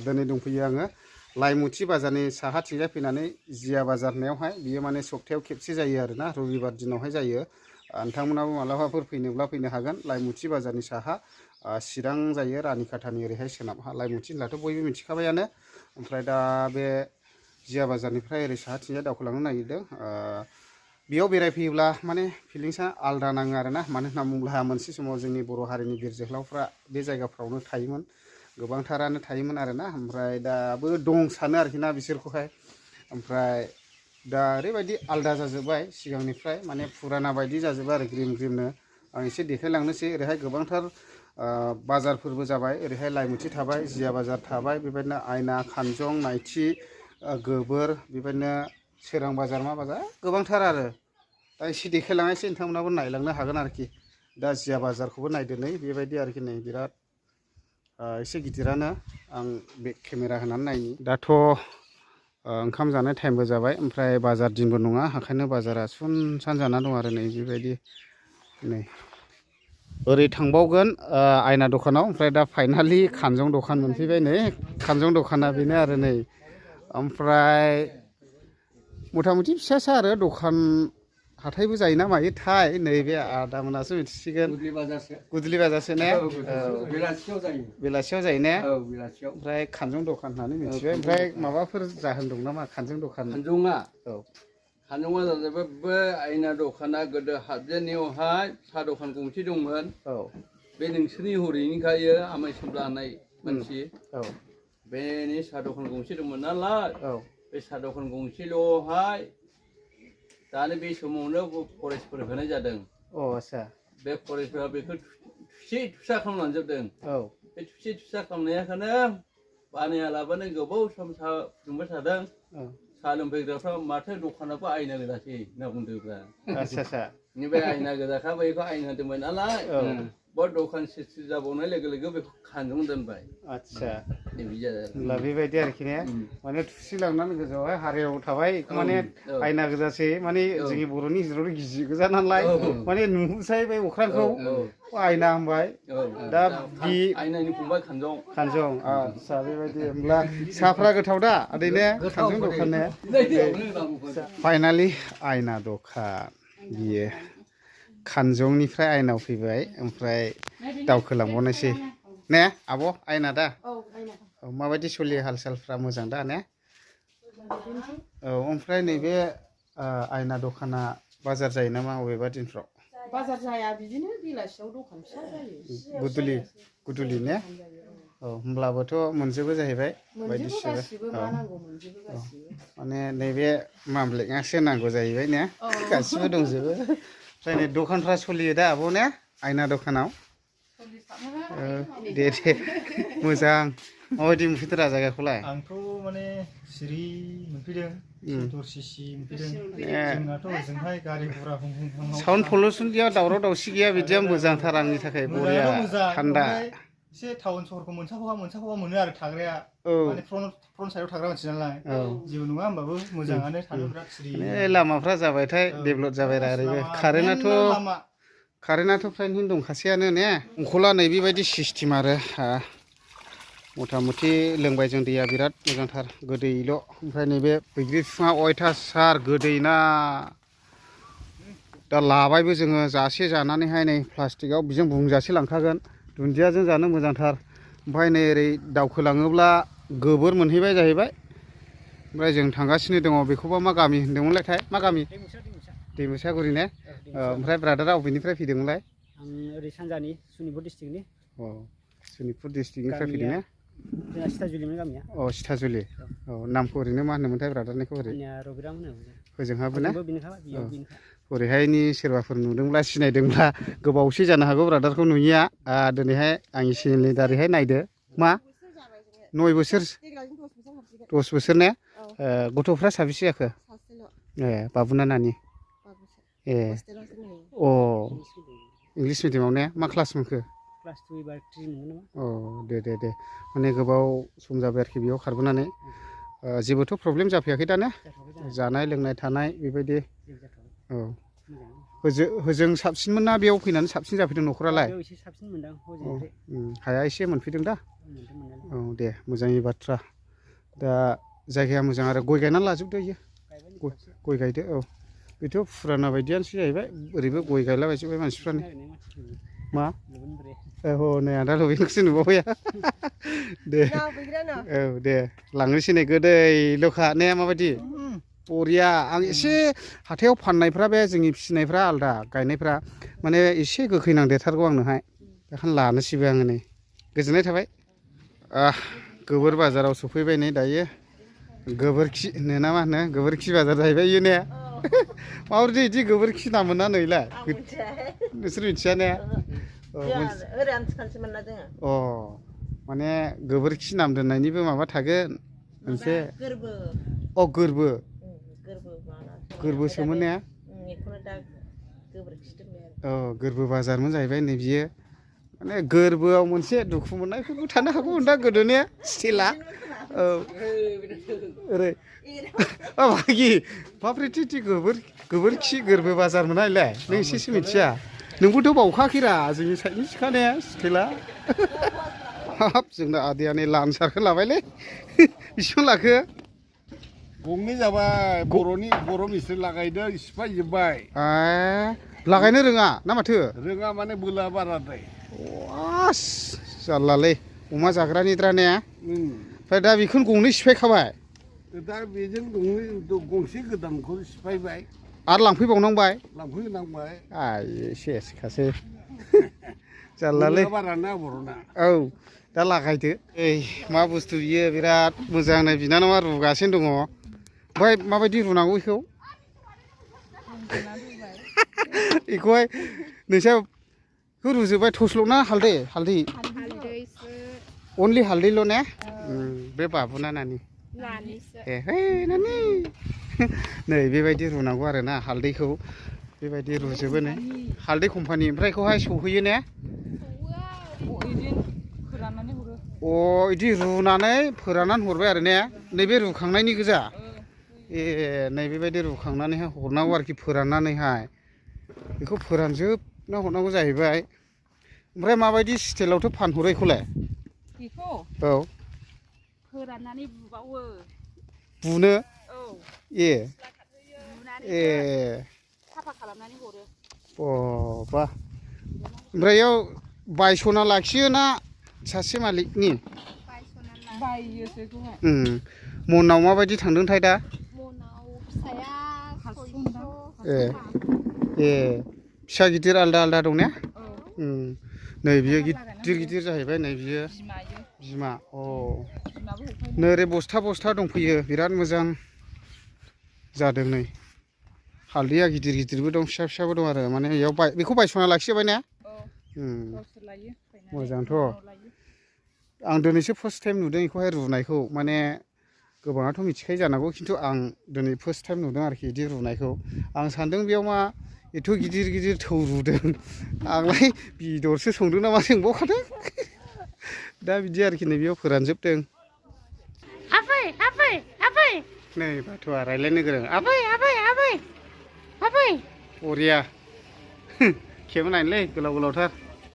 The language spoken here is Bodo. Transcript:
दिनै दंफैयो आङो लाइमुथि बाजारनि साहाथिंजाय फैनानै जिया बाजार होननायावहाय बियो माने सप्तायाव खेबसे जायो आरोना रबिबार दिनावहाय जायो। नोंथांमोनाबो मालाबाफोर फैनोब्ला फैनो हागोन लाइमुथि बाजारनि साहा चिरां जायो रानिखाथानि ओरैहाय सोनाबहा लाइमुथि होनब्लाथ' बयबो मिथिखाबायानो। ओमफ्राय दा बे जिया बाजारनिफ्राय ओरै साहाथिंजाय दावखोलांनो नागिरदों। बेयाव बेरायफैयोब्ला माने फिलिंसा आलदा नाङो आरोना, मानो होनना बुङोब्ला मोनसे समाव जोंनि बर' हारिनि बिर जोहोलावफ्रा बे जायगाफ्रावनो थायोमोन, गोबांथारानो थायोमोन आरोना। ओमफ्राय दाबो दं सानो आरोखि ना बिसोरखौहाय। ओमफ्राय दा ओरैबायदि आलदा जाजोब्बाय सिगांनिफ्राय, माने फुराना बायदि जाजोब्बाय आरो ग्रिम ग्रिमनो। आं एसे देखायलांनोसै। ओरैहाय गोबांथार बाजारफोरबो जाबाय। ओरैहाय लाइमुथि थाबाय, जिया बाजार थाबाय, बेबायदिनो आयना, खानजं, नायथि, गोबोर, बेबायदिनो सोरां बाजार मा बाजार गोबांथार आरो। दा एसे देखायलांनोसै, नोंथांमोनाबो नायलांनो हागोन आरोखि। दा जिया बाजारखौबो नायदो नै बेबायदि आरोखि, नै बिराद एसे गिदिरानो। आं बे केमेरा होनानै नायनि। दाथ' ओंखाम जानाय टाइमबो जाबाय, ओमफ्राय बाजार दिनबो नङा, ओंखायनो बाजारा सुनसान जाना दं आरो नै बेबायदि। नै ओरै थांबावगोन आयना दखानाव, ओमफ्राय दा फाइनालि खानजं दखान मोनफैबाय। नै खानजं दखाना बेनो आरो नै। ओमफ्राय मथा मथि फिसासा आरो दखान हाथायबो जायोना मायोथाय, नैबे आदामोनासो मिथिसिगोन। गुदलि बाजारसो ने? बेलासियाव जायो ने? ओमफ्राय खानजं दखान होननानै मिथिबाय। ओमफ्राय माबाफोर जाहोन दं नामा खानजं दखान? खानजङा? औ, खानजङा जाहैबाय बे आयना दखाना गोदो हाबजेननायावहाय साहा दखान गंसे दंमोन। औ, बे नोंसोरनि हरैनिखायो आमाय सोमब्ला होननाय मानसि। औ, बेनि साहा दखान गंसे दंमोन नालाय। औ, बे साहा दखान गंसेल'हाय दानो बे समावनो फरेस्टफोर होनाय जादों। अ आच्छा। बे फरेस्टफोरा बेखौ थुसि थुसा खालामलांजोबदों। औ, बे थुसि थुसा खालामनायखौनो बानायालाबानो गोबाव सम साहा फुदुंबाय थादों। साहा लोंफैग्राफ्रा माथो दखानाबो आयना गोजासै होनना बुंदोंब्रा। आच्छा आच्छा। बे आयना गोजाखा बेखौ आयना दोनबाय नालाय। बे दखान सिस्टि जाबावनाय लोगो लोगो बेखौ खानजं दोनबाय। आच्छा, होनब्ला बेबायदि आरोखि ने? माने थुसि लांनानै गोजौआवहाय हारायाव थाबाय, माने आयना गोजासै, माने जोंनि बर'नि गेजेराव गिजि गोजा नालाय, माने नुहुरसै बे अख्रांखौ आयना होनबाय। दा बि आयनानि फंबाय खानजं। खानजं, आच्छा बेबायदि। होमब्ला साहाफ्रा गोथाव दा आदै ने? खानजं दखान ने? फाइनालि आयना दखान बियो खानजंनिफ्राय आयनाव फैबाय, ओमफ्राय दावखोलांबावनोसै ने आब'? आयना दा? औ, आयना। औ, माबायदि सोलियो हाल सालफ्रा? मोजां दा ने? औ, ओमफ्राय नैबे आयना दखाना बाजार जायो नामा अबेबा दिनफ्राव? बाजार जाया, बिदिनो बेलासियाव दखान फिसा जायो। गुदुलि ने? औ, होमब्लाबोथ' मोनजोबो जाहैबाय बायदिसिना। मा नांगौ मोनजोबो गासिबो। माने नैबे मामब्लेटआसो नांगौ जाहैबाय ने? गासिबो दंजोबो। ओमफ्राय नै दखानफ्रा सोलियो दा आब' ने? आयना दखानाव? दे दे, मोजां। माबायदि मोनफैदोंरा जायगाखौलाय? आंथ' माने सिरि मोनफैदों, दरसिसि मोनफैदों। जोंनाथ' ओजोंहाय गारि घरा हुं हुं हां हां। साउन्ड पलिउसन गैया, दावराव दावसि गैया, बिदिया मोजांथार आंनि थाखाय। बरिया थान्दा। एसे टाउन सहरखौ मोनसावबा मोनो आरो थाग्राया। माने फ्रन्ट साइडआव थाग्रा मानसि नालाय। जेबो नङा, होमबाबो मोजाङानो थानो बिराद सिरि। लामाफ्रा जाबायथाय डेभेलप जाबायरा ओरैबो। कारेन्टआथ' फ्रायनो दंखासैयानो ने? दंखला नै बेबायदि सिस्टेम आरो। मथा मथि लोंबाय जों, दैया बिराद मोजांथार, गोदैल'। ओमफ्राय नैबे बैग्रि बिफाङा अयथासार गोदैना। दा लाबायबो जोङो जासे जानानैहाय नै प्लास्टिकआव बेजों बुंजासे लांखागोन। दुन्दियाजों जानो मोजांथार। ओमफ्राय नै ओरै दावखोलाङोब्ला गोबोर मोनहैबाय जाहैबाय। ओमफ्राय जों थांगासिनो दङ, बेखौबा मा गामि होनदोंमोनलायथाय? मा गामि? दैमुसागुरि ने? ओमफ्राय ब्रादारा अबेनिफ्राय फैदोंमोनलाय? आं ओरै सानजानि सनितपुर डिस्ट्रिक्टनि। अ, सनितपुर डिस्ट्रिक्टनिफ्राय फैदों ने? जोंना सिताजुलिमोन गामिया। अ, सिताजुलि। औ, नामखौ ओरैनो मा होनोमोनथाय ब्रादारनिखौ? ओरै आंनिया रबिराम होनो। होजोंहाबो ना? बियो बिनिखा। ओरैहायनि सोरबाफोर नुदोंब्ला सिनायदोंब्ला गोबावसै जानो हागौ ब्रादारखौ नुयिया। दिनैहाय आंनि चेनेलनि दारैहाय नायदो। मा? 9 बोसोर? 10 बोसोर ने? गथ'फ्रा साबेसे जाखो? ए, बाबुना नानि? ए, अ, इंलिस मिडियामाव ने? मा क्लास मोनखो? क्लास 2 एबार 3 मोनगोन नामा? अ, दे दे। माने गोबाव सम जाबाय आरोखि बेयाव खारबोनानै। जेबोथ' प्रब्लेम जाफैयाखै दा ने? जानाय लोंनाय थानाय बेबायदि? औ। होजों साबसिनमोन ना बेयाव फैनानै साबसिन जाफैदों न'खरालाय? बेयाव एसे साबसिन मोनदां हजोंनिफ्राय हाया एसे मोनफैदों दा? मोनदों मोननायालाय। औ दे मोजांनि बाथ्रा। दा जायगाया मोजां आरो गय गायनानै लाजोबदो इयो। गय गायदो औ। बेथ' फुराना बायदियानोसै जाहैबाय ओरैबो गय गायलाबायजोब्बाय मानसिफ्रानो। मा? औ नै आदा लुबैनोखौसो नुबावबाय दे औ दे लांनोसै नै गोदैल'खा ने माबायदि बरिया। आं एसे हाथायाव फाननायफ्रा बे जोंनि फिसिनायफ्रा आलदा गायनायफ्रा माने एसे गोखै नांदेरथारगौ आंनोहाय बेखायनो लानोसैबो आङो नै गोजोननाय थाबाय। गोबोर बाजाराव सफैबाय नै दायो गोबोरखि होनो ना मा होनो गोबोरखि बाजार जाहैबाय इयो ने माबायदि बिदि गोबोरखि नाम मोना नैलाय नोंसोर मिथिया ने? अ माने गोबोरखि नाम दोननायनिबो माबा थागोन मोनसे अ गोरबोसोमोन ने? औ गोरबो बाजारमोन जाहैबाय नै बियो माने गोरबोआव मोनसे दुखु मोननायफोरबो थानो हागौ दा गोदोने स्टिला औ ओरै बाखि बाब्रैथि गोबोरखि गोरबो बाजारमोन नायलाय नों एसेसो मिथिया नोंबोथ' बावखाखैरा जोंनि साइडनि सिखाने स्टिला हाब जोंना आदैया नै लानसारखौ लाबायलै बेसेबां लाखो? गंनै जाबाय बर' मिस्ट्रि लागायदों सिफायजोब्बाय। लागायनो रोङा ना माथो? रोङा माने बोलोआ बाराद्राय। जारलालै अमा जाग्रानिद्रा ने? ओमफ्राय दा बेखौनो गंनै सिफायखाबाय? दा बेजों गंसे गोदानखौ सिफायबाय आरो लांफैबावनांबाय? लांफैनांबाय। सेसखासै जारलालै बाराना बर'ना। औ दा लागायदो। मा बुस्थु बियो बिराद मोजां नै बिनानावा रुगासिनो दङ। ओमफ्राय माबायदि रुनांगौ बेखौ? बेखौहाय नोंसा रुजोबबाय थस्ल'ना हालदै? अनलि हालदैल' ने? बे बाबुना नानि? नानि नै बेबायदि रुनांगौ आरो ना हालदैखौ बेबायदि रुजोबो नै हालदै कम्पानि ओमफ्राय बेखौहाय सौहैयो ने? बिदि रुनानै फोराननानै हरबाय आरो ने? नैबे रुखांनायनि गोजा? नै बेबायदि रुखांनानैहाय हरनांगौ आरोखि फोराननानैहाय बेखौ फोरानजोबना हरनांगौ जाहैबाय। ओमफ्राय माबायदि स्टाइलावथ' फानहरो बेखौलाय? औ फोराननानै बुबावो। बुनो? साफा खालामनानै हरो। बा ओमफ्राय बेयाव बायस'ना लाखियो ना सासे मालिकनि? बायोसो बेखौहाय। मनाव माबायदि थांदोंथाय दा? मनाव फिसाया 500। फिसा गिदिर आलदा आलदा दं ने? नै बियो गिदिर जाहैबाय नै बियो बिमा। नै ओरै बस्था दंफैयो बिराद मोजां जादों नै हालदैया गिदिरबो दं फिसाबो दं आरो माने बेयाव बेखौ बायस'ना लाखिजाबाय ने? मोजांथ'। आं दिनैसो फार्स्ट टाइम नुदों बेखौहाय रुनायखौ माने गोबाङाथ' मिथिखायो जानांगौ खिन्थु आं दिनै फार्स्ट टाइम नुदों आरोखि बिदि रुनायखौ। आं सानदों बेयाव मा एथ' गिदिर थौ रुदों आंलाय बेदरसो संदों नामा सोंबावखादों दा बिदि आरोखि नै बेयाव फोरानजोबदों। नै बाथ'आ रायलायनो गोरों आबै बरिया खेबो नायनोलै गोलाव गोलावथार।